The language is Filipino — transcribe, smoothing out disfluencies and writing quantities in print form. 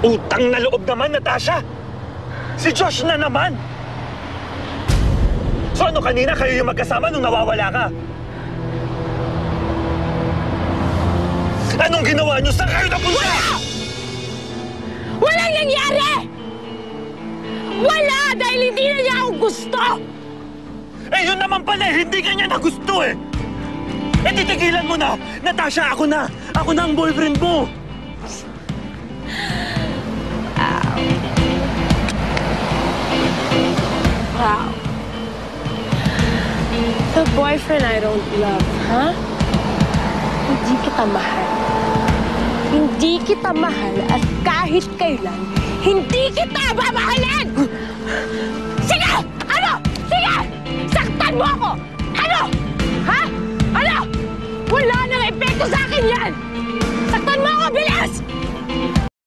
Utang na loob naman, Natasha! Si Josh na naman! So ano, kanina kayo yung magkasama nung nawawala ka? Anong ginawa niyo? Saan kayo napunta? Walang nangyari! Wala! Dahil hindi na niya ako gusto! Eh, yun naman pala, hindi ka niya na gusto eh! Eh, titigilan mo na! Natasha, ako na! Ako na ang boyfriend mo! Wow. The boyfriend I don't love, huh? Hindi kita mahal. Hindi kita mahal at kahit kailan, hindi kita mamahalin! Sige! Ano? Sige! Saktan mo ako! Ano? Ha? Ano? Wala nang epekto sa akin yan! Saktan mo ako! Bilis!